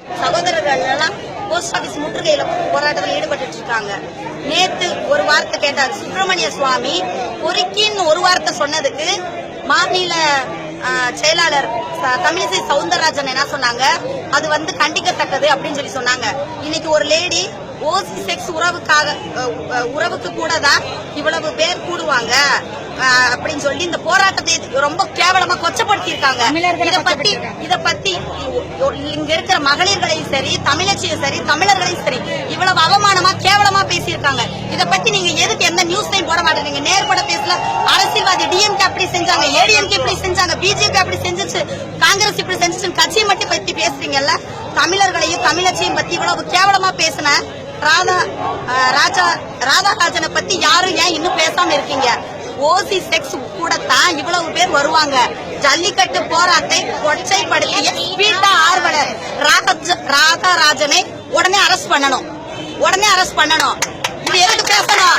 சகோதரர்கள் எல்லாம் post office முற்றுகையில போராட்டத்தில் ஈடுபட்டு இருக்காங்க. நேத்து ஒரு வார்த்தை கேட்டார் சுப்பிரமணிய சுவாமி, பொறுக்கின்னு ஒரு வார்த்தை சொன்னதுக்கு மாநில செயலாளர் தமிழிசை சவுந்தரராஜன் என்ன சொன்னாங்க, அது கண்டிக்கத்தக்கது அப்படின்னு சொல்லி சொன்னாங்க. இன்னைக்கு ஒரு லேடி ஓசி செக்ஸ் உறவுக்கு கூட தான் இவ்வளவு பேர் கூடுவாங்க அப்படின்னு சொல்லி இந்த போராட்டத்தை ரொம்ப கேவலமா கொச்சப்படுத்தி இருக்காங்க. இத பத்தி இங்க இருக்கிற மகளிர்களையும் சரி, தமிழச்சியும் சரி, தமிழர்களையும் சரி இவ்வளவு அவமானமா கேவலமா பேசியிருக்காங்க. இத பத்தி நீங்க எதுக்கு எந்த நியூஸ்லையும் போட மாட்டேங்க? நேர்பட பேசல. அரசியல்வாதி டிஎம்கே அப்படி செஞ்சாங்க, ஏடிஎம்கே இப்படி செஞ்சாங்க, பிஜேபி அப்படி செஞ்சிச்சு, காங்கிரஸ் இப்படி செஞ்சிச்சு, கட்சியை மட்டும் பத்தி பேசுறீங்கல்ல. தமிழர்களையும் தமிழச்சியும் பத்தி இவ்வளவு கேவலமா பேசின ராதாராஜனை பத்தி யாரும் ஏன் இன்னும் பேசாம இருக்கீங்க? ஓசி செக்ஸ் கூட தான் இவ்வளவு பேர் வருவாங்க. ஜல்லிக்கட்டு போராட்டத்தை கொச்சைப்படுத்திய பீட்டா ஆர்வலர் ராதாராஜனை உடனே அரெஸ்ட் பண்ணணும், உடனே அரெஸ்ட் பண்ணணும். இது எதுக்கு பேசணும்?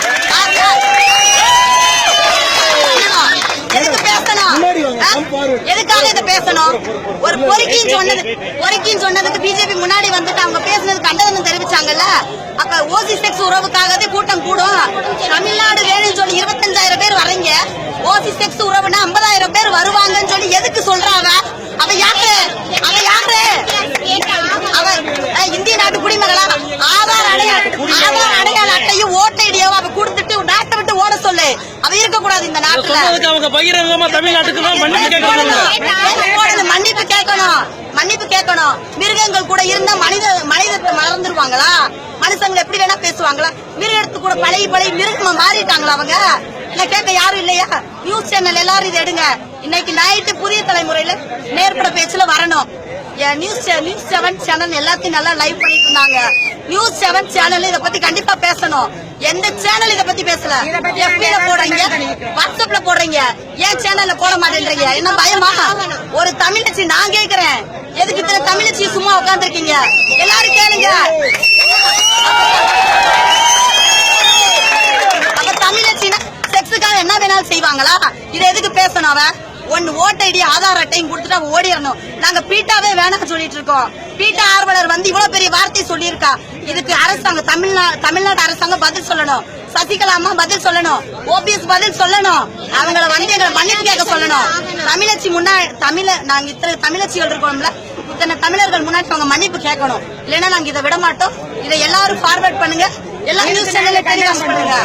எதுக்காக இதை பேசணும்? ஒரு பொறுக்கின்னு சொன்னதுக்கு பிஜேபி முன்னாடி வந்துட்டு அவங்க பேசுனது கண்டனம் தெரிவிச்சாங்கல்ல. அப்ப ஓசி செக்ஸ் உறவுக்காகவே கூட்டம் கூடும். தமிழ்நாடு வேணும்னு சொல்லி 25,000 பேர் வர்றீங்க. ஓசி செக்ஸ் உறவுனா 50,000 பேர் வருவாங்கன்னு சொல்லி எதுக்கு சொல்றாங்க? அவ யாரு? அவ இந்திய நாட்டு குடிமகளா? ஆதார் அடையாள அட்டையும் ஓட்டு ஐடியாவும் அவ கொடுத்துட்டு நாட்டை விட்டு ஓட சொல்லு. அவ இருக்க கூடாது இந்த நாட்டுல. மன்னிப்பு கேட்கணும். மிருகங்கள் கூட இருந்தா மனிதத்தை மறந்துருவாங்களா? மனுஷங்க எப்படி வேணா பேசுவாங்களா? மிருகத்து கூட பழகி மிருகமா மாறிட்டாங்களா அவங்க? இல்ல கேட்க யாரும் இல்லையா? நியூஸ் சேனல் எல்லாரும் இதை எடுங்க. இன்னைக்கு நைட்டு புதிய தலைமுறையில நேர்பட பேச்சுல வரணும். நியூஸ் 7 சேனல் எல்லாத்தையும் நல்லா லைவ் பண்ணிட்டு இருந்தாங்க. நியூஸ் 7 சேனல் இத பத்தி கண்டிப்பா பேசணும். எந்த சேனல் இத பத்தி பேசல? எஃபில போடுறீங்க, வாட்ஸ்அப்ல போடுறீங்க, ஏன் சேனல்ல போட மாட்டேன்றீங்க? என்ன பயமா? ஒரு தமிழச்சி நான் கேக்குறேன், எதுக்கு இத்தனை தமிழச்சி சும்மா உட்கார்ந்து இருக்கீங்க? எல்லாரும் கேளுங்க. அப்ப தமிழச்சினா செக்ஸுக்காக என்ன வேணாலும் செய்வாங்களா? இதை எதுக்கு பேசணும்? அவன் ஒன்னு ஓட்டு ஐடி ஆதார் அட்டையும் கொடுத்துட்டு அவ ஓடிடணும். நாங்க பீட்டாவே வேணாம் சொல்லிட்டு இருக்கோம். பீட்டா ஆர்வலர் இவ்வளவு பெரிய வார்த்தை சொல்லியிருக்கா. இதுக்கு அரசாங்கம் தமிழ்நாடு அரசாங்கம் பதில் சொல்லணும். சசிகலா அம்மா பதில் சொல்லணும். ஓபிஎஸ் பதில் சொல்லணும். அவங்களை எங்களை மன்னிப்பு கேட்க சொல்லணும். தமிழச்சி முன்னாடி நாங்க இத்தனை தமிழச்சிகள் இருக்கோம்ல, இத்தனை தமிழர்கள் முன்னாடி அவங்க மன்னிப்பு கேட்கணும். இல்லைன்னா நாங்க இதை விட மாட்டோம். இதை எல்லாரும் ஃபார்வர்ட் பண்ணுங்க. எல்லா நியூஸ் சேனல்ல டெலிகாஸ்ட் பண்ணுங்க.